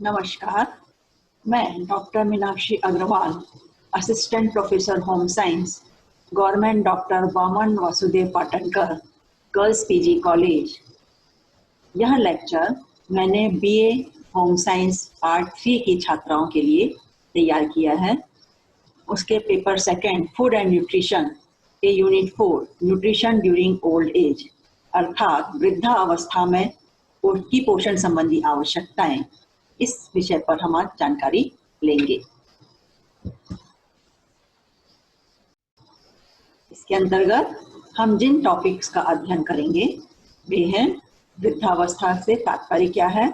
नमस्कार, मैं doctor Meenakshi Agrawal, assistant professor home science, government doctor Waman Vasudev Patankar, girls PG college. यह lecture मैंने बीए होम साइंस पार्ट 3 की छात्राओं के लिए तैयार किया है। उसके paper second food and nutrition के unit 4 nutrition during old age अर्थात वृद्धा अवस्था में की पोषण संबंधी आवश्यकताएं, इस विषय पर हम आज जानकारी लेंगे। इसके अंतर्गत हम जिन टॉपिक्स का अध्ययन करेंगे वे हैं वृद्धावस्था से तात्पर्य क्या है,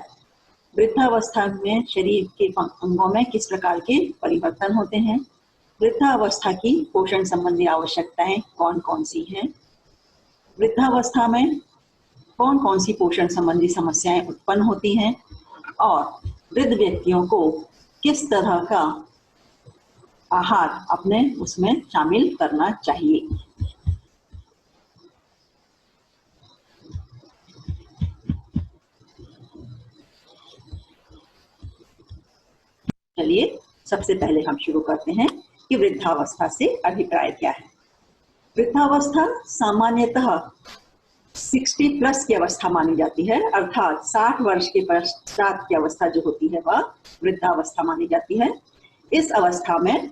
वृद्धावस्था में शरीर के अंगों में किस प्रकार के परिवर्तन होते हैं, वृद्धावस्था की पोषण संबंधी आवश्यकताएं कौन कौन सी हैं, वृद्धावस्था में कौन कौन सी पोषण संबंधी समस्याएं उत्पन्न होती हैं और वृद्ध व्यक्तियों को किस तरह का आहार अपने उसमें शामिल करना चाहिए। चलिए सबसे पहले हम शुरू करते हैं कि वृद्धावस्था से अभिप्राय क्या है। वृद्धावस्था सामान्यतः 60 प्लस की अवस्था मानी जाती है, अर्थात 60 वर्ष के पश्चात की अवस्था जो होती है वह वृद्धावस्था मानी जाती है। इस अवस्था में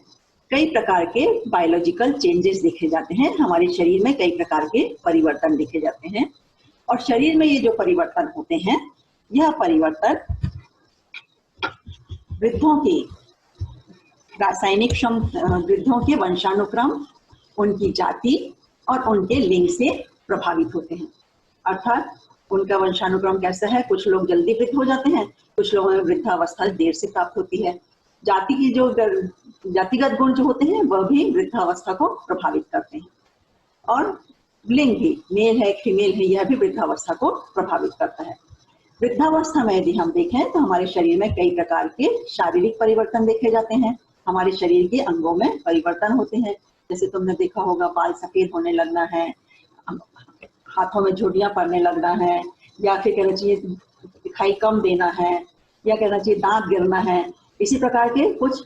कई प्रकार के बायोलॉजिकल चेंजेस देखे जाते हैं, हमारे शरीर में कई प्रकार के परिवर्तन देखे जाते हैं और शरीर में ये जो परिवर्तन होते हैं यह परिवर्तन वृद्धों की रासायनिक वृद्धों के वंशानुक्रम, उनकी जाति और उनके लिंग से प्रभावित होते हैं। अर्थात उनका वंशानुक्रम कैसा है, कुछ लोग जल्दी वृद्ध हो जाते हैं, कुछ लोगों में वृद्धावस्था देर से प्राप्त होती है। जाति की जो जातिगत गुण जो होते हैं वह भी वृद्धावस्था को प्रभावित करते हैं और लिंग भी, मेल है फीमेल है, यह भी वृद्धावस्था को प्रभावित करता है। वृद्धावस्था में यदि हम देखें तो हमारे शरीर में कई प्रकार के शारीरिक परिवर्तन देखे जाते हैं, हमारे शरीर के अंगों में परिवर्तन होते हैं। जैसे तुमने देखा होगा बाल सफेद होने लगना है, हाथों में झुर्रियां पड़ने लगना है, या फिर कहना चाहिए दिखाई कम देना है, या कहना चाहिए दांत गिरना है। इसी प्रकार के कुछ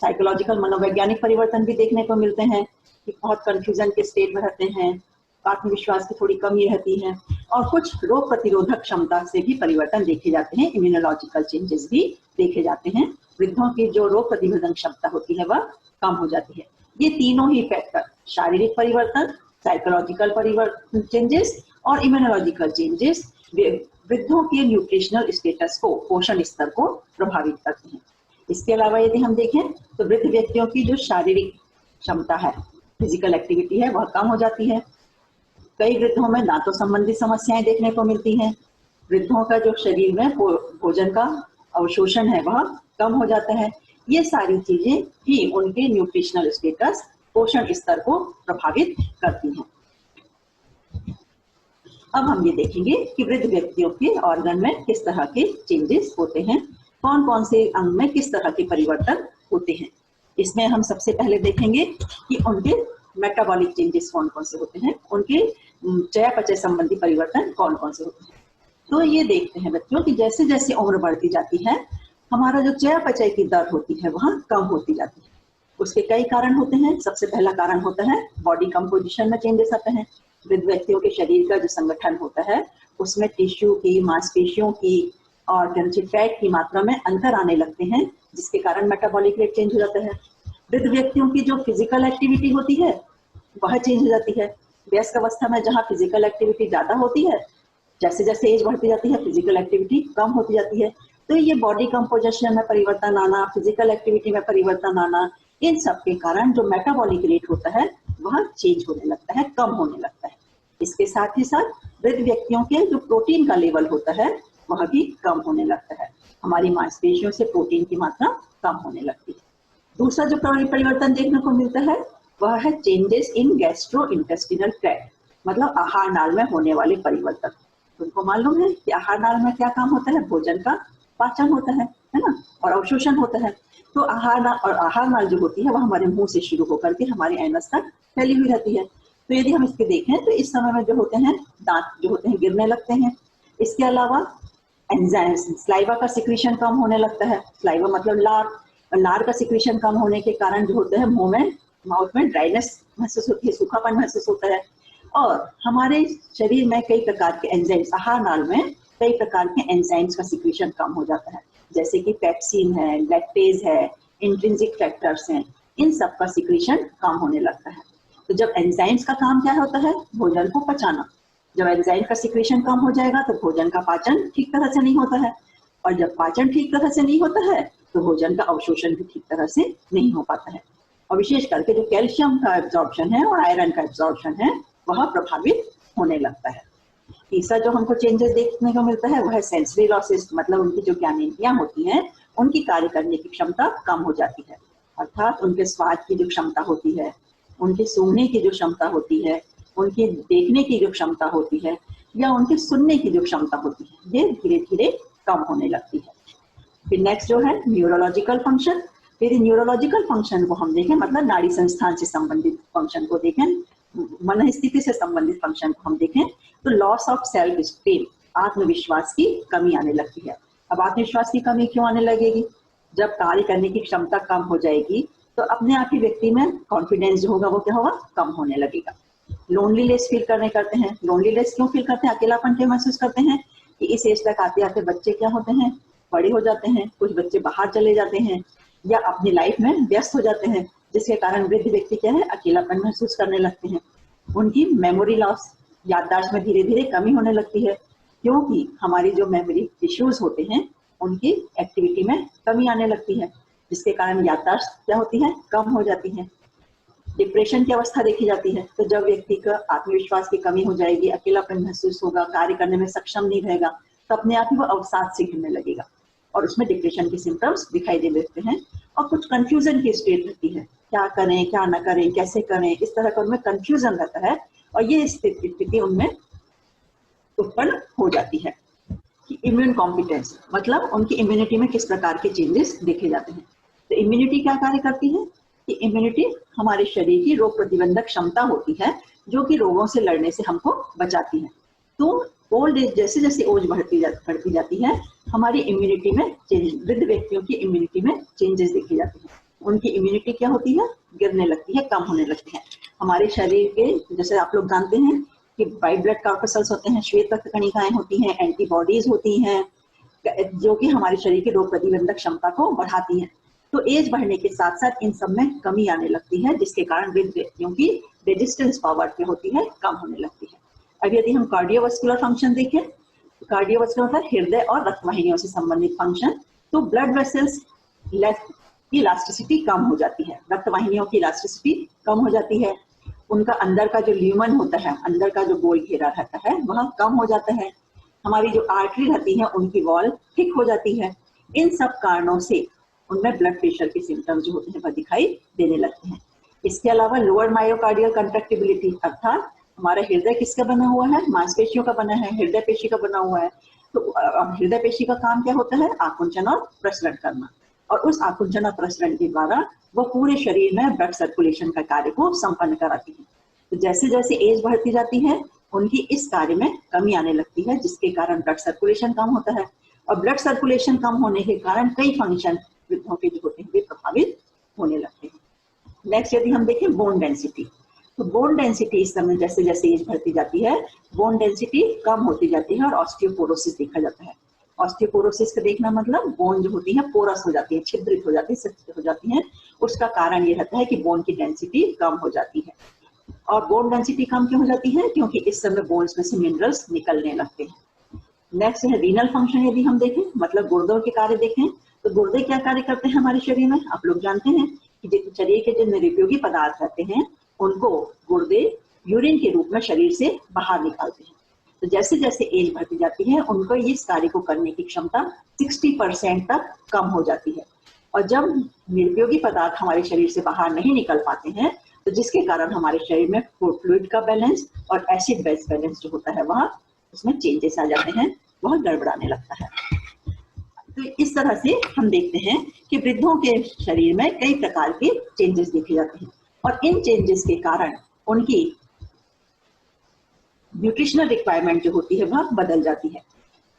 साइकोलॉजिकल मनोवैज्ञानिक परिवर्तन भी देखने को मिलते हैं कि बहुत कंफ्यूजन के स्टेट में रहते हैं, आत्मविश्वास की थोड़ी कमी रहती है और कुछ रोग प्रतिरोधक क्षमता से भी परिवर्तन देखे जाते हैं, इम्यूनोलॉजिकल चेंजेस भी देखे जाते हैं। वृद्धों की जो रोग प्रतिरोधक क्षमता होती है वह कम हो जाती है। ये तीनों ही फैक्टर, शारीरिक परिवर्तन, साइकोलॉजिकल परिवर्तन चेंजेस और इम्यूनोलॉजिकल चेंजेस वृद्धों के न्यूट्रिशनल स्टेटस को, पोषण स्तर को प्रभावित करते हैं। इसके अलावा यदि हम देखें तो वृद्ध व्यक्तियों की जो शारीरिक क्षमता है, फिजिकल एक्टिविटी है, वह कम हो जाती है। कई वृद्धों में दांतों संबंधी समस्याएं देखने को मिलती हैं। वृद्धों का जो शरीर में भोजन का अवशोषण है वह कम हो जाता है। ये सारी चीजें ही उनके न्यूट्रिशनल स्टेटस, पोषण स्तर को प्रभावित करती हैं। अब हम ये देखेंगे कि वृद्ध व्यक्तियों के ऑर्गन में किस तरह के चेंजेस होते हैं, कौन कौन से अंग में किस तरह के परिवर्तन होते हैं। इसमें हम सबसे पहले देखेंगे कि उनके मेटाबॉलिक चेंजेस कौन कौन से होते हैं, उनके चयापचय संबंधी परिवर्तन कौन कौन से होते हैं। तो ये देखते हैं बच्चों कि जैसे जैसे उम्र बढ़ती जाती है हमारा जो चयापचय की दर होती है वह कम होती जाती है। उसके कई कारण होते हैं। सबसे पहला कारण होता है बॉडी कंपोजिशन में चेंजेस आते हैं। वृद्ध व्यक्तियों के शरीर का जो संगठन होता है उसमें टिश्यू की, मांसपेशियों की और फैट की मात्रा में अंतर आने लगते हैं, जिसके कारण मेटाबॉलिक रेट चेंज हो जाता है। वृद्ध व्यक्तियों की जो फिजिकल एक्टिविटी होती है वह चेंज हो जाती है। वयस्क अवस्था में जहाँ फिजिकल एक्टिविटी ज्यादा होती है, जैसे जैसे एज बढ़ती जाती है फिजिकल एक्टिविटी कम होती जाती है। तो ये बॉडी कंपोजिशन में परिवर्तन आना, फिजिकल एक्टिविटी में परिवर्तन आना, इन सब के कारण जो मेटाबॉलिक रेट होता है वह चेंज होने लगता है, कम होने लगता है। इसके साथ ही साथ वृद्ध व्यक्तियों के जो प्रोटीन का लेवल होता है वह भी कम होने लगता है। हमारी मांसपेशियों से प्रोटीन की मात्रा कम होने लगती है। दूसरा जो परिवर्तन देखने को मिलता है वह है changes in gastro intestinal tract, मतलब आहार नाल में होने वाले परिवर्तन। तुमको मालूम है कि आहार नाल में क्या काम होता है, भोजन का पाचन होता है ना, और अवशोषण होता है। तो आहार नाल जो होती है वह हमारे मुंह से शुरू होकर के हमारे एनस तक फैली हुई रहती है। तो यदि हम इसके देखें तो इस समय में जो होते हैं दांत जो होते हैं गिरने लगते हैं। इसके अलावा एंजाइम, स्लाइवा का सिक्रीशन कम होने लगता है। स्लाइवा मतलब लार, और लार का सिक्रीशन कम होने के कारण जो होता है मुंह में, माउथ में ड्राइनेस महसूस होती है, सूखापन महसूस होता है। और हमारे शरीर में कई प्रकार के एंजाइम्स, आहार नाल में कई प्रकार के एंजाइम्स का सिक्रीशन कम हो जाता है, जैसे कि पेप्सिन है, लैक्टेज है, इंट्रिंसिक फैक्टर्स हैं, इन सब का सिक्रीशन कम होने लगता है। तो जब एंजाइम्स का काम क्या होता है, भोजन को पचाना, जब एंजाइम का सिक्रीशन कम हो जाएगा तो भोजन का पाचन ठीक तरह से नहीं होता है, और जब पाचन ठीक तरह से नहीं होता है तो भोजन का अवशोषण भी ठीक तरह से नहीं हो पाता है, और विशेष करके जो कैल्शियम का एब्जॉर्प्शन है और आयरन का एब्जॉर्प्शन है वह प्रभावित होने लगता है। तीसरा जो हमको चेंजेस देखने को मिलता है वह है सेंसरी लॉसेस, मतलब उनकी जो ज्ञानेंद्रियां होती हैं उनकी कार्य करने की क्षमता कम हो जाती है, अर्थात उनके स्वाद की जो क्षमता होती है, उनके सूंघने की जो क्षमता होती है, उनके देखने की जो क्षमता होती है, या उनके सुनने की जो क्षमता होती है, ये धीरे धीरे कम होने लगती है। फिर नेक्स्ट जो है न्यूरोलॉजिकल फंक्शन। फिर न्यूरोलॉजिकल फंक्शन को हम देखें, मतलब नाड़ी संस्थान से संबंधित फंक्शन को देखें, मन स्थिति से संबंधित फंक्शन को हम देखें, तो लॉस ऑफ सेल्फ स्टीम, आत्मविश्वास की कमी आने लगती है। अब आत्मविश्वास की कमी क्यों आने लगेगी? जब कार्य करने की क्षमता कम हो जाएगी तो अपने आप ही व्यक्ति में कॉन्फिडेंस जो होगा वो क्या होगा, कम होने लगेगा। लोनलीनेस फील करते हैं। लोनलीनेस क्यों फील करते हैं, अकेलापन क्यों महसूस करते हैं कि इस एज तक आते आते बच्चे क्या होते हैं, बड़े हो जाते हैं, कुछ बच्चे बाहर चले जाते हैं या अपनी लाइफ में व्यस्त हो जाते हैं, जिसके कारण वृद्ध व्यक्ति क्या है, अकेलापन महसूस करने लगते हैं। उनकी मेमोरी लॉस, याददाश्त में धीरे धीरे कमी होने लगती है, क्योंकि हमारी जो मेमोरी टिश्यूज होते हैं उनकी एक्टिविटी में कमी आने लगती है, जिसके कारण याददाश्त क्या होती है, कम हो जाती है। डिप्रेशन की अवस्था देखी जाती है। तो जब व्यक्ति का आत्मविश्वास की कमी हो जाएगी, अकेलापन महसूस होगा, कार्य करने में सक्षम नहीं रहेगा, तो अपने आप ही वो अवसाद से घिरने लगेगा और उसमें डिप्रेशन के सिम्टम्स दिखाई दे देते हैं। और कुछ कंफ्यूजन की स्टेट रहती है, क्या करें क्या ना करें, कैसे करें, इस तरह का उनमें कंफ्यूजन रहता है, और ये स्थिति उनमें उत्पन्न हो जाती है। कि इम्यून कॉम्पिटेंस, मतलब उनकी इम्यूनिटी में किस प्रकार के चेंजेस देखे जाते हैं। तो इम्यूनिटी क्या कार्य करती है कि इम्यूनिटी हमारे शरीर की रोग प्रतिबंधक क्षमता होती है, जो कि रोगों से लड़ने से हमको बचाती है। तो ओल्ड एज, जैसे जैसे एज बढ़ती जाती है, हमारी इम्यूनिटी में वृद्ध व्यक्तियों की इम्यूनिटी में चेंजेस देखे जाते हैं। उनकी इम्यूनिटी क्या होती है, गिरने लगती है, कम होने लगती है। हमारे शरीर के, जैसे आप लोग जानते हैं कि व्हाइट ब्लड कॉर्पसल्स होते हैं, श्वेत रक्त कणिकाएं होती हैं, एंटीबॉडीज होती हैं, जो कि हमारे शरीर की रोग प्रतिबंधक क्षमता को बढ़ाती हैं। तो एज बढ़ने के साथ साथ इन सब में कमी आने लगती है, जिसके कारण वृद्ध व्यक्तियों की रेजिस्टेंस पावर क्या होती है, कम होने लगती है। अब यदि हम कार्डियोवास्कुलर फंक्शन देखें, तो कार्डियोवास्कुलर मतलब हृदय और रक्तवाहिनियों से संबंधित फंक्शन। तो ब्लड वेसल्स की इलास्टिसिटी कम हो जाती है, रक्तवाहिनियों की इलास्टिसिटी कम हो जाती है, उनका अंदर का जो ल्यूमन होता है, अंदर का जो गोल घेरा रहता है, वह कम हो जाता है। हमारी जो आर्टरी रहती है उनकी वॉल थिक हो जाती है। इन सब कारणों से उनमें ब्लड प्रेशर के सिम्टम्स जो होते हैं वह दिखाई देने लगते हैं। इसके अलावा लोअर मायोकार्डियल कंट्रैक्टिबिलिटी, अर्थात हमारा हृदय किसका बना हुआ है, मांसपेशियों का बना है, हृदय पेशी का बना हुआ है। तो हृदय पेशी का काम क्या होता है, आकुंचन और प्रसरण करना, और उस आकुंचन और प्रसरण के द्वारा वो पूरे शरीर में ब्लड सर्कुलेशन का कार्य को संपन्न कराती है। तो जैसे जैसे एज बढ़ती जाती है उनकी इस कार्य में कमी आने लगती है, जिसके कारण ब्लड सर्कुलेशन कम होता है, और ब्लड सर्कुलेशन कम होने के कारण कई फंक्शन वृद्धों के जो होते हैं वे प्रभावित होने लगते हैं। नेक्स्ट यदि हम देखें बोन डेंसिटी, तो बोन डेंसिटी इस समय जैसे जैसे एज बढ़ती जाती है बोन डेंसिटी कम होती जाती है और ऑस्टियोपोरोसिस देखा जाता है। ऑस्टियोपोरोसिस का देखना मतलब बोन जो होती है पोरस हो जाती है, छिद्रित हो जाती है, सख्त हो जाती है। उसका कारण ये रहता है कि बोन की डेंसिटी कम हो जाती है। और बोन डेंसिटी कम क्यों हो जाती है, क्योंकि इस समय बोन्स में से मिनरल्स निकलने लगते हैं। नेक्स्ट है रीनल फंक्शन, यदि हम देखें मतलब गुर्दों के कार्य देखें, तो गुर्दे क्या कार्य करते हैं हमारे शरीर में, आप लोग जानते हैं कि शरीर के जो निरुपयोगी पदार्थ रहते हैं उनको गुर्दे यूरिन के रूप में शरीर से बाहर निकालते हैं। तो जैसे जैसे एज बढ़ती जाती है उनको इस कार्य को करने की क्षमता 60% तक कम हो जाती है। और जब निरुपयोगी पदार्थ हमारे शरीर से बाहर नहीं निकल पाते हैं तो जिसके कारण हमारे शरीर में फ्लूइड का बैलेंस और एसिड बेस बैलेंस जो होता है वह उसमें चेंजेस आ जाते हैं, वह गड़बड़ाने लगता है। तो इस तरह से हम देखते हैं कि वृद्धों के शरीर में कई प्रकार के चेंजेस देखे जाते हैं, और इन चेंजेस के कारण उनकी न्यूट्रिशनल रिक्वायरमेंट जो होती है वह बदल जाती है।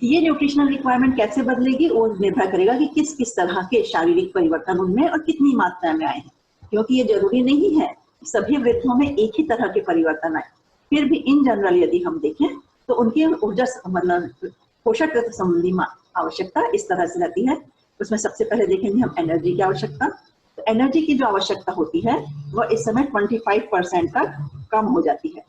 ये न्यूट्रिशनल रिक्वायरमेंट कैसे बदलेगी वो निर्भर करेगा कि किस किस तरह के शारीरिक परिवर्तन उनमें और कितनी मात्रा में आए हैं, क्योंकि ये जरूरी नहीं है सभी वृद्धों में एक ही तरह के परिवर्तन आए। फिर भी इन जनरल यदि हम देखें तो उनकी ऊर्जा मतलब पोषक तत्व संबंधी आवश्यकता इस तरह से रहती है। उसमें सबसे पहले देखेंगे हम एनर्जी की आवश्यकता। तो एनर्जी की जो आवश्यकता होती है वह इस समय 25% तक कम हो जाती है।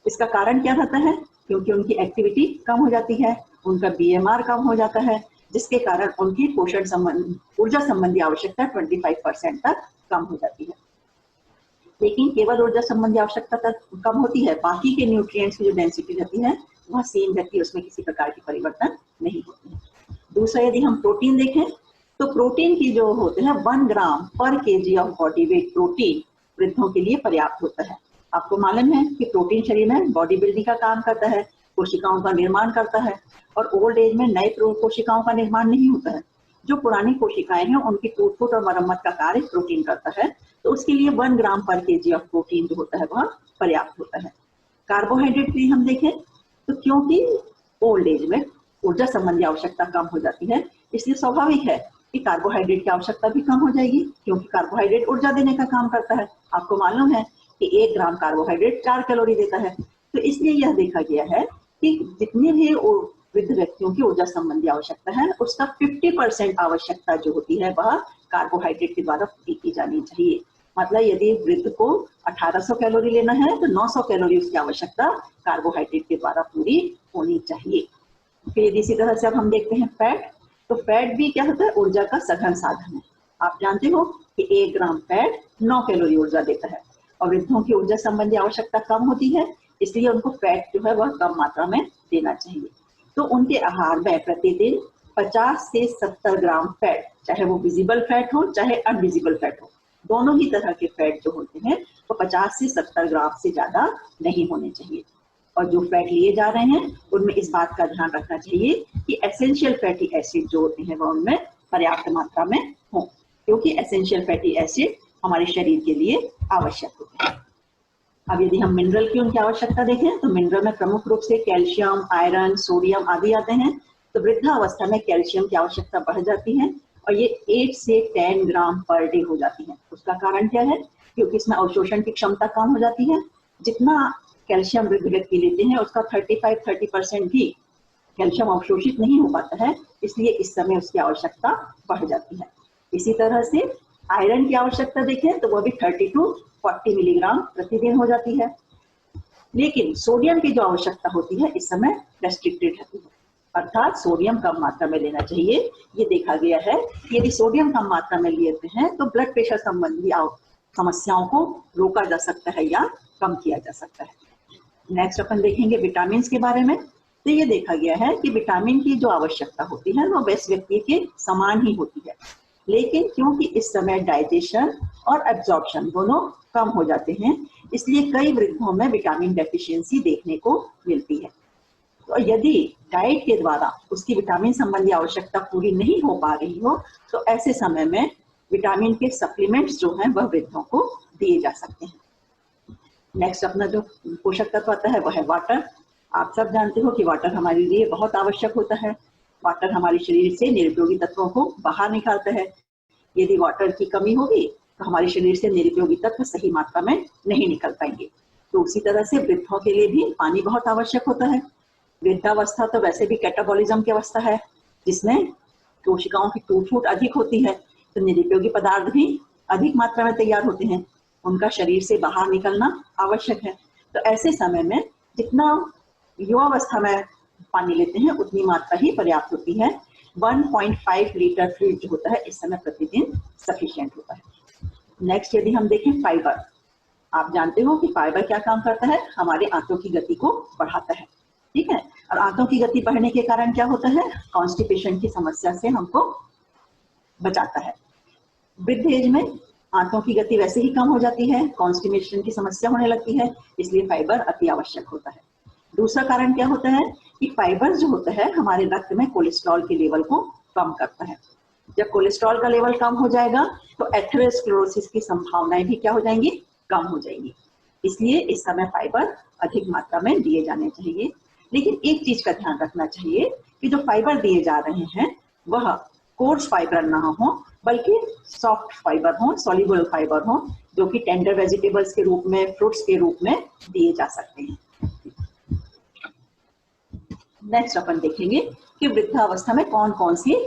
इसका कारण क्या रहता है? क्योंकि उनकी एक्टिविटी कम हो जाती है, उनका बीएमआर कम हो जाता है, जिसके कारण उनकी पोषण संबंधी ऊर्जा संबंधी आवश्यकता 25% तक कम हो जाती है। लेकिन केवल ऊर्जा संबंधी आवश्यकता तक कम होती है, बाकी के न्यूट्रिएंट्स की जो डेंसिटी रहती है वह सेम रहती है, उसमें किसी प्रकार की परिवर्तन नहीं होती है। दूसरा यदि हम प्रोटीन देखें तो प्रोटीन की जो होते हैं 1 ग्राम पर KG of body weight protein वृद्धों के लिए पर्याप्त होता है। आपको मालूम है कि प्रोटीन शरीर में बॉडी बिल्डिंग का काम करता है, कोशिकाओं का निर्माण करता है, और ओल्ड एज में नए कोशिकाओं का निर्माण नहीं होता है। जो पुरानी कोशिकाएं हैं उनकी टूट-फूट और मरम्मत का कार्य प्रोटीन करता है, तो उसके लिए 1 ग्राम पर केजी ऑफ प्रोटीन जो होता है वह पर्याप्त होता है। कार्बोहाइड्रेट की हम देखें तो क्योंकि ओल्ड एज में ऊर्जा संबंधी आवश्यकता कम हो जाती है, इसलिए स्वाभाविक है कि कार्बोहाइड्रेट की आवश्यकता भी कम हो जाएगी, क्योंकि कार्बोहाइड्रेट ऊर्जा देने का काम करता है। आपको मालूम है कि 1 ग्राम कार्बोहाइड्रेट 4 कैलोरी देता है। तो इसलिए यह देखा गया है कि जितनी भी वृद्ध व्यक्तियों की ऊर्जा संबंधी आवश्यकता है उसका 50% आवश्यकता जो होती है वह कार्बोहाइड्रेट के द्वारा पूरी की जानी चाहिए। मतलब यदि वृद्ध को 1800 कैलोरी लेना है तो 900 कैलोरी उसकी आवश्यकता कार्बोहाइड्रेट के द्वारा पूरी होनी चाहिए। फिर इसी तरह से अब हम देखते हैं फैट। तो फैट भी क्या होता है? ऊर्जा का सघन साधन है। आप जानते हो कि 1 ग्राम फैट 9 कैलोरी ऊर्जा देता है, और वृद्धों की ऊर्जा संबंधी आवश्यकता कम होती है, इसलिए उनको फैट जो है वह कम मात्रा में देना चाहिए। तो उनके आहार में प्रतिदिन 50 से 70 ग्राम फैट, चाहे वो विजिबल फैट हो चाहे अनविजिबल फैट हो, दोनों ही तरह के फैट जो होते हैं वो 50 से 70 ग्राम से ज्यादा नहीं होने चाहिए। और जो फैट लिए जा रहे हैं उनमें इस बात का ध्यान रखना चाहिए कि एसेंशियल फैटी एसिड जो होते हैं वह उनमें पर्याप्त मात्रा में हो, क्योंकि एसेंशियल फैटी एसिड हमारे शरीर के लिए आवश्यक होते हैं। अब यदि हम मिनरल की उनकी आवश्यकता देखें तो मिनरल में प्रमुख रूप से कैल्शियम, आयरन, सोडियम आदि आते हैं। तो वृद्धावस्था में कैल्शियम की आवश्यकता बढ़ जाती है और ये 8 से 10 ग्राम पर डे हो जाती है। उसका कारण क्या है? क्योंकि इसमें अवशोषण की क्षमता कम हो जाती है। जितना कैल्शियम वृद्ध व्यक्ति लेते हैं उसका 35-30% भी कैल्शियम अवशोषित नहीं हो पाता है, इसलिए इस समय उसकी आवश्यकता बढ़ जाती है। इसी तरह से आयरन की आवश्यकता देखें तो वह भी 30 to 40 मिलीग्राम प्रतिदिन हो जाती है। लेकिन सोडियम की जो आवश्यकता होती है इस समय रेस्ट्रिक्टेड रहती है, अर्थात सोडियम कम मात्रा में लेना चाहिए। ये देखा गया है कि यदि सोडियम कम मात्रा में लेते हैं तो ब्लड प्रेशर संबंधी समस्याओं को रोका जा सकता है या कम किया जा सकता है। नेक्स्ट अपन देखेंगे विटामिन के बारे में। तो ये देखा गया है कि विटामिन की जो आवश्यकता होती है वो वयस्क व्यक्ति के समान ही होती है, लेकिन क्योंकि इस समय डाइजेशन और एब्जॉर्प्शन दोनों कम हो जाते हैं, इसलिए कई वृद्धों में विटामिन डेफिशिएंसी देखने को मिलती है। तो यदि डाइट के द्वारा उसकी विटामिन संबंधी आवश्यकता पूरी नहीं हो पा रही हो तो ऐसे समय में विटामिन के सप्लीमेंट्स जो हैं वह वृद्धों को दिए जा सकते हैं। नेक्स्ट अपना जो पोषक तत्व आता है वह है वाटर। आप सब जानते हो कि वाटर हमारे लिए बहुत आवश्यक होता है। वाटर हमारे शरीर से निरुपयोगी तत्वों को बाहर निकालता है। यदि वाटर की कमी होगी तो हमारे शरीर से निरुपयोगी तत्व सही मात्रा में नहीं निकल पाएंगे। तो उसी तरह से वृद्धों के लिए भी पानी बहुत आवश्यक होता है। वृद्धावस्था तो वैसे भी कैटाबॉलिज्म की अवस्था है, जिसमें कोशिकाओं की टूट-फूट अधिक होती है, तो निरुपयोगी पदार्थ भी अधिक मात्रा में तैयार होते हैं, उनका शरीर से बाहर निकलना आवश्यक है। तो ऐसे समय में जितना युवावस्था में पानी लेते हैं उतनी मात्रा ही पर्याप्त होती है। 1.5 लीटर फ्लूइड जो होता है इस समय प्रतिदिन सफिशिएंट होता है। नेक्स्ट यदि हम देखें फाइबर, आप जानते हो कि फाइबर क्या काम करता है? हमारे आंतों की गति को बढ़ाता है, ठीक है। और आंतों की गति बढ़ने के कारण क्या होता है? कॉन्स्टिपेशन की समस्या से हमको बचाता है। वृद्ध एज में आंतों की गति वैसे ही कम हो जाती है, कॉन्स्टिपेशन की समस्या होने लगती है, इसलिए फाइबर अति आवश्यक होता है। दूसरा कारण क्या होता है कि फाइबर जो होता है हमारे रक्त में कोलेस्ट्रॉल के लेवल को कम करता है। जब कोलेस्ट्रॉल का लेवल कम हो जाएगा तो एथेरोस्क्लेरोसिस की संभावनाएं भी क्या हो जाएंगी? कम हो जाएंगी। इसलिए इस समय फाइबर अधिक मात्रा में दिए जाने चाहिए। लेकिन एक चीज का ध्यान रखना चाहिए कि जो फाइबर दिए जा रहे हैं वह कोर्स फाइबर ना हो, बल्कि सॉफ्ट फाइबर हो, सॉल्युबल फाइबर हो, जो कि टेंडर वेजिटेबल्स के रूप में, फ्रूट्स के रूप में दिए जा सकते हैं। नेक्स्ट अपन देखेंगे कि वृद्धावस्था में कौन कौन सी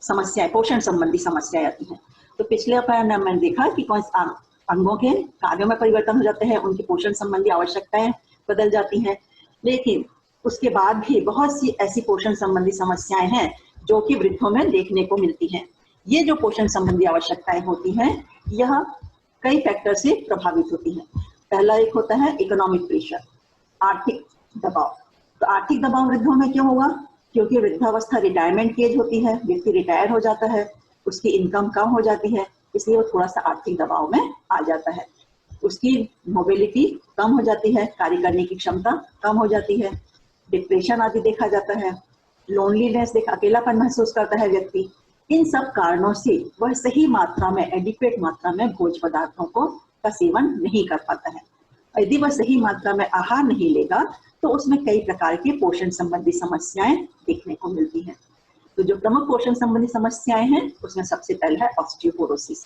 समस्याएं, पोषण संबंधी समस्याएं आती हैं। तो पिछले अपन मैंने देखा कि कौन अंगों के कार्यों में परिवर्तन हो जाते हैं, उनकी पोषण संबंधी आवश्यकताएं बदल जाती हैं, लेकिन उसके बाद भी बहुत सी ऐसी पोषण संबंधी समस्याएं हैं जो कि वृद्धों में देखने को मिलती हैं। ये जो पोषण संबंधी आवश्यकताएं होती हैं, यह कई फैक्टर से प्रभावित होती हैं। पहला एक होता है इकोनॉमिक प्रेशर, आर्थिक दबाव। तो आर्थिक दबाव वृद्धों में क्यों होगा? क्योंकि वृद्धावस्था रिटायरमेंट की एज होती है, व्यक्ति रिटायर हो जाता है, उसकी इनकम कम हो जाती है, इसलिए वो थोड़ा सा आर्थिक दबाव में आ जाता है। उसकी मोबिलिटी कम हो जाती है, कार्य करने की क्षमता कम हो जाती है, डिप्रेशन आदि देखा जाता है, लोनलीनेस, अकेलापन महसूस करता है व्यक्ति। इन सब कारणों से वह सही मात्रा में, एडिक्वेट मात्रा में भोज्य पदार्थों का सेवन नहीं कर पाता है। यदि वह सही मात्रा में आहार नहीं लेगा तो उसमें कई प्रकार की पोषण संबंधी समस्याएं देखने को मिलती हैं। तो जो प्रमुख पोषण संबंधी समस्याएं हैं उसमें सबसे पहला है ऑस्टियोपोरोसिस।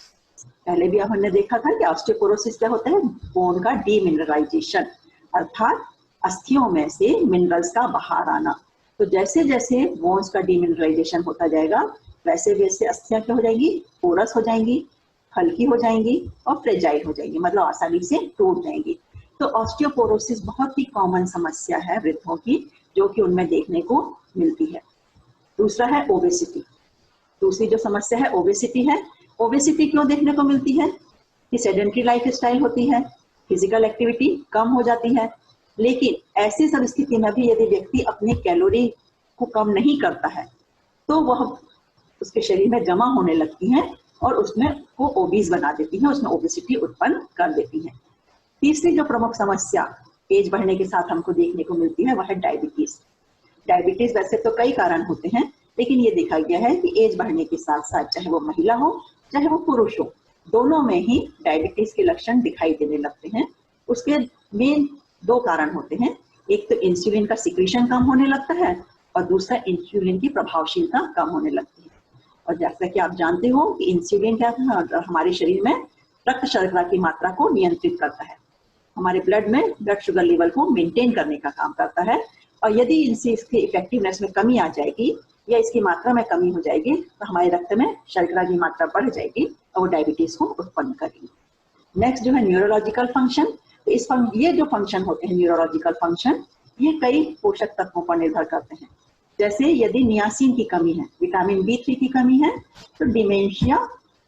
पहले भी हमने देखा था कि ऑस्टियोपोरोसिस क्या होता है? बोन का डीमिनरलाइजेशन, अर्थात अस्थियों में से मिनरल्स का बाहर आना। तो जैसे जैसे बोन्स का डीमिनरलाइजेशन होता जाएगा वैसे वैसे अस्थियां क्या हो जाएंगी? पोरस हो जाएंगी, हल्की हो जाएंगी और फ्रेजाइल हो जाएंगी, मतलब आसानी से टूट जाएंगी। तो ऑस्टियोपोरोसिस बहुत ही कॉमन समस्या है वृद्धों की, जो कि उनमें देखने को मिलती है। दूसरा है ओबेसिटी। दूसरी जो समस्या है ओबेसिटी है। ओबेसिटी क्यों देखने को मिलती है? कि सेडेंट्री लाइफ स्टाइल होती है, फिजिकल एक्टिविटी कम हो जाती है, लेकिन ऐसी सब स्थिति में भी यदि व्यक्ति अपनी कैलोरी को कम नहीं करता है तो वह उसके शरीर में जमा होने लगती हैं और उसमें वो ओबीज बना देती हैं, उसमें ओबेसिटी उत्पन्न कर देती हैं। तीसरी जो प्रमुख समस्या एज बढ़ने के साथ हमको देखने को मिलती है वह है डायबिटीज। डायबिटीज वैसे तो कई कारण होते हैं, लेकिन ये देखा गया है कि एज बढ़ने के साथ साथ चाहे वो महिला हो चाहे वो पुरुष हो, दोनों में ही डायबिटीज के लक्षण दिखाई देने लगते हैं। उसके मेन दो कारण होते हैं, एक तो इंसुलिन का सिक्रीशन कम होने लगता है और दूसरा इंसुलिन की प्रभावशीलता कम होने लगती है। और जैसा कि आप जानते हो कि इंसुलिन क्या हमारे शरीर में रक्त शर्करा की मात्रा को नियंत्रित करता है, हमारे ब्लड में ब्लड शुगर लेवल को मेंटेन करने का काम करता है। और यदि इनसे इसकी इफेक्टिवनेस में कमी आ जाएगी या इसकी मात्रा में कमी हो जाएगी तो हमारे रक्त में शर्करा की मात्रा बढ़ जाएगी और वो डायबिटीज को उत्पन्न करेगी। नेक्स्ट जो है न्यूरोलॉजिकल फंक्शन। तो ये जो फंक्शन होते हैं न्यूरोलॉजिकल फंक्शन, ये कई पोषक तत्वों पर निर्भर करते हैं। जैसे यदि नियासिन की कमी है, विटामिन B3 की कमी है, तो डिमेंशिया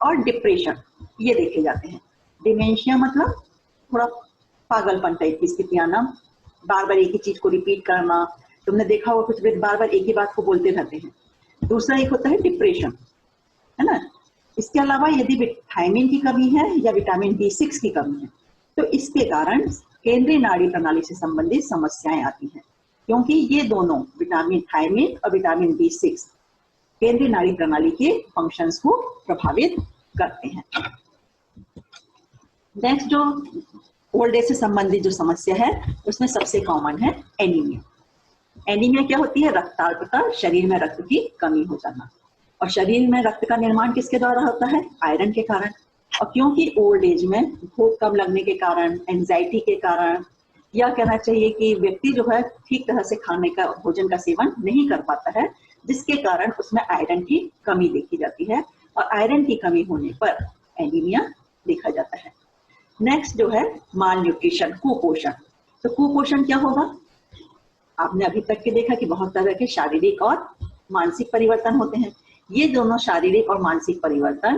और डिप्रेशन ये देखे जाते हैं। डिमेंशिया मतलब थोड़ा पागलपन टाइप की स्थिति आना, बार बार एक ही चीज को रिपीट करना। तुमने देखा होगा कुछ वृद्ध बार बार एक ही बात को बोलते रहते हैं। दूसरा एक होता है डिप्रेशन, है ना। इसके अलावा यदि थायमिन की कमी है या विटामिन B6 की कमी है तो इसके कारण केंद्रीय नाड़ी प्रणाली से संबंधित समस्याएं आती हैं, क्योंकि ये दोनों विटामिन थायमिन और विटामिन B6 केंद्रीय नाड़ी प्रणाली के फंक्शंस को प्रभावित करते हैं। नेक्स्ट जो ओल्ड एज से संबंधित जो समस्या है उसमें सबसे कॉमन है एनीमिया। एनीमिया क्या होती है? रक्ताल्पता, शरीर में रक्त की कमी हो जाना। और शरीर में रक्त का निर्माण किसके द्वारा होता है? आयरन के कारण। और क्योंकि ओल्ड एज में भूख कम लगने के कारण, एंजाइटी के कारण, या कहना चाहिए कि व्यक्ति जो है ठीक तरह से खाने का, भोजन का सेवन नहीं कर पाता है, जिसके कारण उसमें आयरन की कमी देखी जाती है और आयरन की कमी होने पर एनीमिया देखा जाता है। नेक्स्ट जो है माल न्यूट्रिशन, कुपोषण। तो कुपोषण क्या होगा? आपने अभी तक के देखा कि बहुत तरह के शारीरिक और मानसिक परिवर्तन होते हैं। ये दोनों शारीरिक और मानसिक परिवर्तन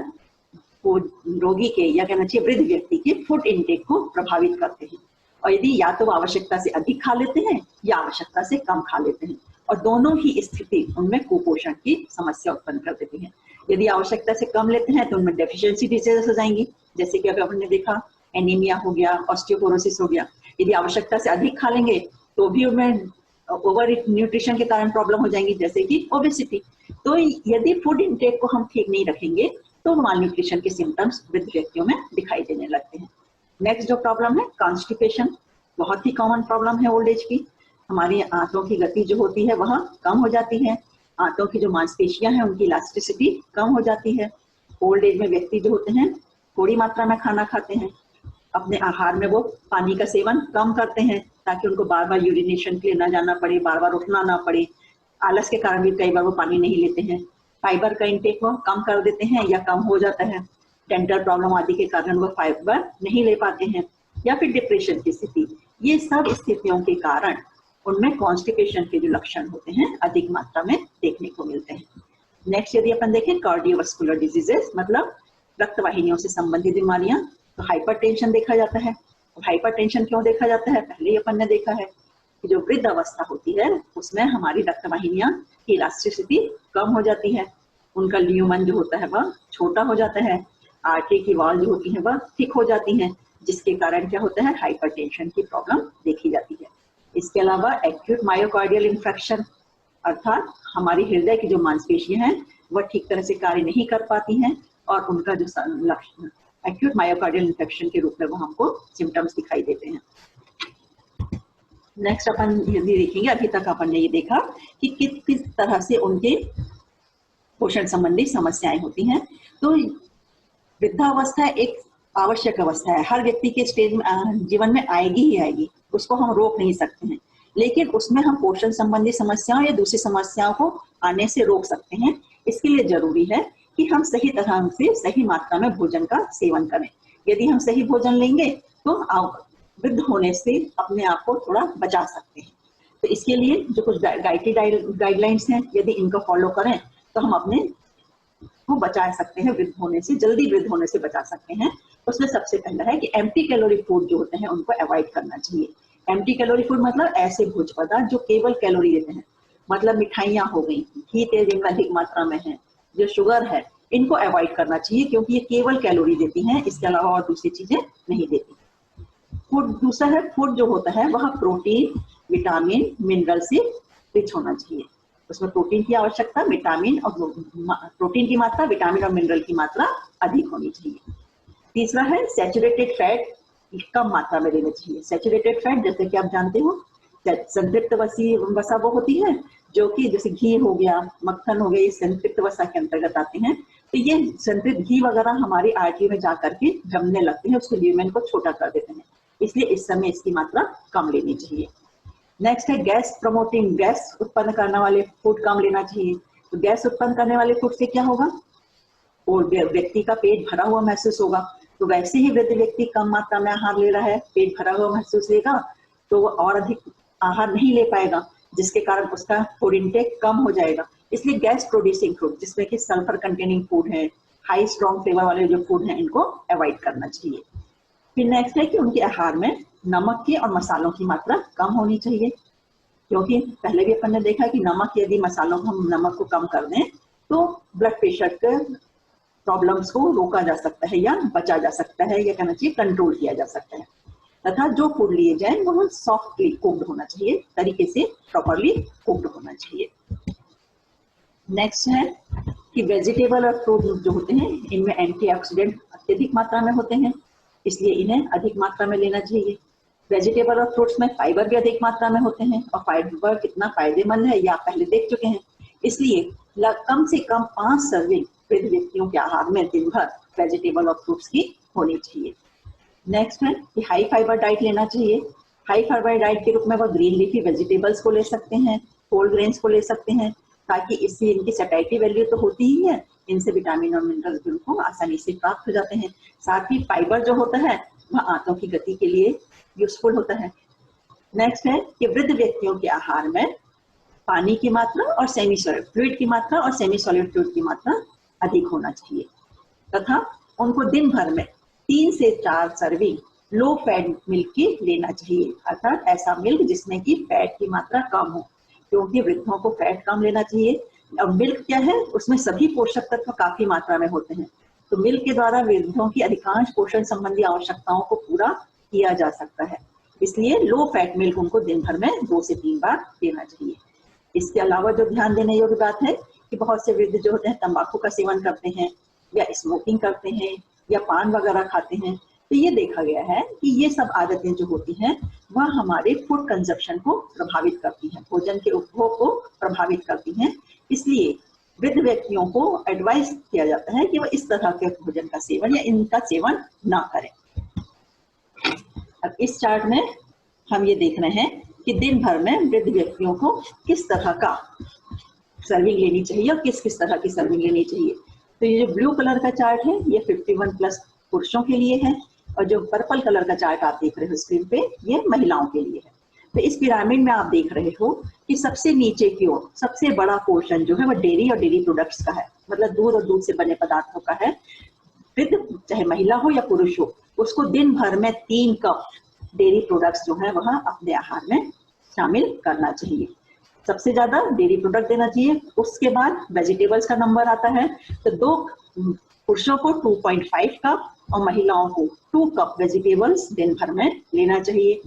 को रोगी के, या कहना चाहिए वृद्ध व्यक्ति के फूड इनटेक को प्रभावित करते हैं। और यदि या तो आवश्यकता से अधिक खा लेते हैं या आवश्यकता से कम खा लेते हैं, और दोनों ही स्थिति उनमें कुपोषण की समस्या उत्पन्न कर देती है। यदि आवश्यकता से कम लेते हैं तो उनमें डेफिशिएंसी डिजीजेस हो जाएंगी, जैसे कि अभी हमने देखा एनीमिया हो गया, ऑस्टियोपोरोसिस हो गया। यदि आवश्यकता से अधिक खा लेंगे तो भी उनमें ओवर न्यूट्रिशन के कारण प्रॉब्लम हो जाएंगी, जैसे कि ओबेसिटी। तो यदि फूड इनटेक को हम ठीक नहीं रखेंगे तो माल न्यूट्रिशन के सिम्टम्स वृद्ध व्यक्तियों में दिखाई देने लगते हैं। नेक्स्ट जो प्रॉब्लम है कॉन्स्टिपेशन, बहुत ही कॉमन प्रॉब्लम है ओल्ड एज की। हमारी आंतों की गति जो होती है वह कम हो जाती है, आंतों की जो मांसपेशियां हैं उनकी इलास्टिसिटी कम हो जाती है। ओल्ड एज में व्यक्ति जो होते हैं थोड़ी मात्रा में खाना खाते हैं, अपने आहार में वो पानी का सेवन कम करते हैं ताकि उनको बार बार यूरिनेशन के लिए ना जाना पड़े, बार बार उठना ना पड़े। आलस के कारण भी कई बार वो पानी नहीं लेते हैं। फाइबर का इंटेक वो कम कर देते हैं या कम हो जाता है। डेंटल प्रॉब्लम आदि के कारण वो फाइबर नहीं ले पाते हैं, या फिर डिप्रेशन की स्थिति। ये सब स्थितियों के कारण उनमें कॉन्स्टिपेशन के जो लक्षण होते हैं अधिक मात्रा में देखने को मिलते हैं। नेक्स्ट यदि अपन देखें कार्डियोवास्कुलर डिजीजेस, मतलब रक्तवाहिनियों से संबंधित बीमारियां, तो हाइपरटेंशन देखा जाता है। हाइपरटेंशन क्यों देखा जाता है, पहले ही अपन ने देखा है कि जो वृद्ध अवस्था होती है उसमें हमारी रक्तवाहिनियां की इलास्टिसिटी कम हो जाती है, उनका ल्यूमन जो होता है वह छोटा हो जाता है, आर्टरी की वॉल जो होती है वह थिक हो जाती है, जिसके कारण क्या होता है, हाइपरटेंशन की प्रॉब्लम देखी जाती है। इसके अलावा एक्यूट मायोकार्डियल इंफेक्शन, अर्थात हमारी हृदय की जो मांसपेशियां हैं वह ठीक तरह से कार्य नहीं कर पाती हैं और उनका जो लक्षण एक्यूट मायोकार्डियल इंफेक्शन के रूप में वो हमको सिम्टम्स दिखाई देते हैं। नेक्स्ट अपन यदि देखेंगे, अभी तक अपन ने ये देखा कि किस तरह से उनके पोषण संबंधी समस्याएं होती हैं। तो वृद्धावस्था एक आवश्यक अवस्था है, हर व्यक्ति के स्टेज में जीवन में आएगी ही आएगी, उसको हम रोक नहीं सकते हैं, लेकिन उसमें हम पोषण संबंधी समस्याओं या दूसरी समस्याओं को आने से रोक सकते हैं। इसके लिए जरूरी है कि हम सही तरह से सही मात्रा में भोजन का सेवन करें। यदि हम सही भोजन लेंगे तो वृद्ध होने से अपने आप को थोड़ा बचा सकते हैं। तो इसके लिए जो कुछ गाइडलाइंस हैं, यदि इनको फॉलो करें तो हम अपने को बचा सकते हैं, वृद्ध होने से, जल्दी वृद्ध होने से बचा सकते हैं। उसमें सबसे पहला है कि एम्प्टी कैलोरी फूड जो होते हैं उनको अवॉइड करना चाहिए। एम्प्टी कैलोरी फूड मतलब ऐसे भोज्य पदार्थ जो केवल कैलोरी देते हैं, मतलब मिठाइयां हो गई, घी तेल जिनमें अधिक मात्रा में है, जो शुगर है, इनको अवॉइड करना चाहिए क्योंकि ये केवल कैलोरी देती हैं, इसके अलावा और दूसरी चीजें नहीं देती। फूड दूसरा है, फूड जो होता है वह प्रोटीन, विटामिन, मिनरल से रिच होना चाहिए। उसमें प्रोटीन की आवश्यकता, विटामिन और प्रोटीन की मात्रा, विटामिन और मिनरल की मात्रा अधिक होनी चाहिए। तीसरा है सैचुरेटेड फैट कम मात्रा में लेना चाहिए। सैचुरेटेड फैट जैसे कि आप जानते हो, संतृप्त वसा वो होती है जो कि जैसे घी हो गया, मक्खन हो गया, ये संतृप्त वसा के अंतर्गत आते हैं। तो ये संतृप्त घी वगैरह हमारी आर्टरी में जाकर के जमने लगते हैं, उसके ल्यूमेन को छोटा कर देते हैं, इसलिए इस समय इसकी मात्रा कम लेनी चाहिए। नेक्स्ट है गैस प्रमोटिंग, गैस उत्पन्न करने वाले फूड कम लेना चाहिए। तो गैस उत्पन्न करने वाले फूड से क्या होगा, और व्यक्ति का पेट भरा हुआ महसूस होगा। तो वैसे ही वृद्ध व्यक्ति कम मात्रा में आहार ले रहा है, पेट भरा हुआ महसूस होगा, तो वो और अधिक आहार नहीं ले पाएगा, जिसके कारण उसका फूड इंटेक कम हो जाएगा। इसलिए गैस प्रोड्यूसिंग फूड, जिसमें कि सल्फर कंटेनिंग फूड है, हाई स्ट्रॉन्ग फ्लेवर वाले जो फूड हैं, इनको अवॉइड करना चाहिए। फिर नेक्स्ट है कि उनके आहार में नमक की और मसालों की मात्रा कम होनी चाहिए, क्योंकि पहले भी अपन ने देखा कि नमक, यदि मसालों को हम नमक को कम कर दें तो ब्लड प्रेशर के प्रॉब्लम्स को रोका जा सकता है या बचा जा सकता है, या कहना चाहिए कंट्रोल किया जा सकता है। तथा जो फूड लिए जाए वो सॉफ्टली कुक्ड होना चाहिए, तरीके से प्रॉपरली कुक्ड होना चाहिए। नेक्स्ट है कि वेजिटेबल और फ्रूट जो होते हैं इनमें एंटीऑक्सीडेंट अत्यधिक मात्रा में होते हैं, इसलिए इन्हें अधिक मात्रा में लेना चाहिए। वेजिटेबल और फ्रूट्स में फाइबर भी अधिक मात्रा में होते हैं, और फाइबर कितना फायदेमंद है ये आप पहले देख चुके हैं। इसलिए कम से कम 5 सर्विंग वृद्ध व्यक्तियों के आहार में दिन भर वेजिटेबल और फ्रूट्स की होनी चाहिए। नेक्स्ट है कि हाई फाइबर डाइट लेना चाहिए। हाई फाइबर डाइट के रूप में वो ग्रीन लीफी वेजिटेबल्स को ले सकते हैं, होल ग्रेन्स को ले सकते हैं, ताकि इससे इनकी सैटिस्फैक्टरी वैल्यू तो होती ही है, इनसे विटामिन और मिनरल्स भी उनको आसानी से प्राप्त हो जाते हैं। साथ ही फाइबर जो होता है वह आंतों की गति के लिए यूजफुल होता है। नेक्स्ट है कि वृद्ध व्यक्तियों के आहार में पानी की मात्रा और सेमी सॉलिड फ्लूइड की मात्रा और सेमी सॉलिड फ्लूइड की मात्रा अधिक होना चाहिए, तथा उनको दिन भर में 3 से 4 सर्विंग लो फैट मिल्क की लेना चाहिए, अर्थात ऐसा मिल्क जिसमें कि फैट की मात्रा कम हो, क्योंकि वृद्धों को फैट कम लेना चाहिए। और मिल्क क्या है, उसमें सभी पोषक तत्व काफी मात्रा में होते हैं, तो मिल्क के द्वारा वृद्धों की अधिकांश पोषण संबंधी आवश्यकताओं को पूरा किया जा सकता है। इसलिए लो फैट मिल्क उनको दिन भर में 2 से 3 बार देना चाहिए। इसके अलावा जो ध्यान देने योग्य बात है कि बहुत से वृद्ध जो होते हैं तंबाकू का सेवन करते हैं, या स्मोकिंग करते हैं, या पान वगैरह खाते हैं, तो ये देखा गया है कि ये सब आदतें जो होती हैं वह हमारे फूड कंजप्शन को प्रभावित करती हैं, भोजन के उपभोग को प्रभावित करती हैं। इसलिए वृद्ध व्यक्तियों को एडवाइस किया जाता है कि वह इस तरह के भोजन का सेवन या इनका सेवन ना करें। अब इस चार्ट में हम ये देख रहे हैं कि दिन भर में वृद्ध व्यक्तियों को किस तरह का सर्विंग लेनी चाहिए और किस किस तरह की सर्विंग लेनी चाहिए। तो ये जो ब्लू कलर का चार्ट है ये 51 प्लस पुरुषों के लिए है, और जो पर्पल कलर का चार्ट आप देख रहे हो स्क्रीन पे ये महिलाओं के लिए है। तो इस पिरामिड में आप देख रहे हो कि सबसे नीचे की ओर सबसे बड़ा पोर्शन जो है वो डेयरी और डेयरी प्रोडक्ट्स का है, मतलब दूध और दूध से बने पदार्थों का है। वृद्ध चाहे महिला हो या पुरुष हो, उसको दिन भर में 3 कप डेयरी प्रोडक्ट्स जो है वह अपने आहार में शामिल करना चाहिए। सबसे ज्यादा डेयरी प्रोडक्ट देना चाहिए, उसके बाद वेजिटेबल्स का नंबर आता है। तो 2 पुरुषों को 2.5 कप और महिलाओं को 2 कप वेजिटेबल्स दिन भर में लेना चाहिए।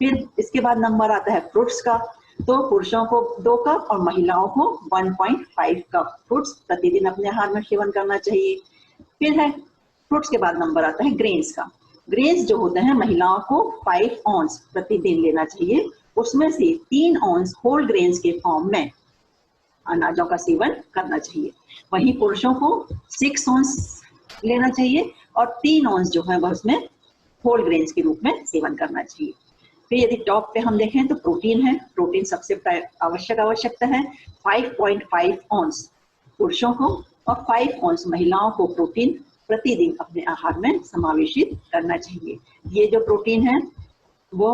फिर इसके बाद नंबर आता है फ्रूट्स का, तो पुरुषों को 2 कप और महिलाओं को 1.5 कप फ्रूट्स प्रतिदिन अपने आहार में सेवन करना चाहिए। फिर है फ्रूट्स के बाद नंबर आता है ग्रेन्स का। ग्रेन्स जो होते हैं महिलाओं को 5 ऑन्स प्रतिदिन लेना चाहिए, उसमें से 3 ऑन्स होल ग्रेन्स के फॉर्म में अनाजों का सेवन करना चाहिए। वहीं पुरुषों को 6 ऑन्स लेना चाहिए और 3 ऑन्स जो है वह उसमें होल ग्रेन्स के रूप में सेवन करना चाहिए। फिर यदि टॉप पे हम देखें तो प्रोटीन है, प्रोटीन सबसे आवश्यकता है। 5.5 ऑन्स पुरुषों को और 5 ऑन्स महिलाओं को प्रोटीन प्रतिदिन अपने आहार में समावेशित करना चाहिए। ये जो प्रोटीन है वो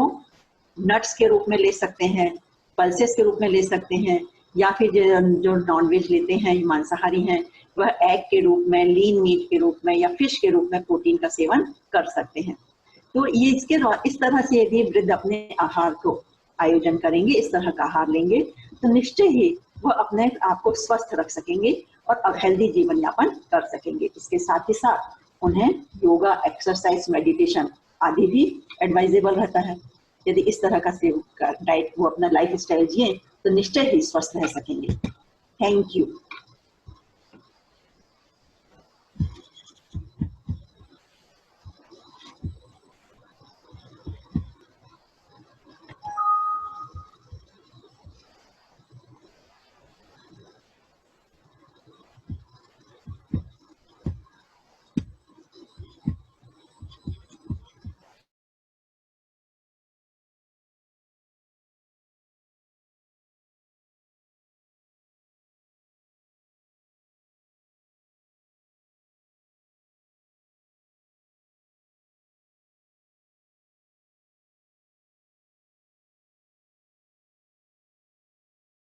नट्स के रूप में ले सकते हैं, पल्सेस के रूप में ले सकते हैं, या फिर जो नॉनवेज लेते हैं मांसाहारी हैं वह एग के रूप में, लीन मीट के रूप में या फिश के रूप में प्रोटीन का सेवन कर सकते हैं। तो ये इस तरह से यदि वृद्ध अपने आहार को आयोजन करेंगे, इस तरह का आहार लेंगे, तो निश्चय ही वह अपने आप को स्वस्थ रख सकेंगे और हेल्दी जीवन यापन कर सकेंगे। इसके साथ ही साथ उन्हें योगा, एक्सरसाइज, मेडिटेशन आदि भी एडवाइजेबल रहता है। यदि इस तरह का डाइट वो अपना लाइफ स्टाइल जिए तो निश्चय ही स्वस्थ रह सकेंगे। Thank you.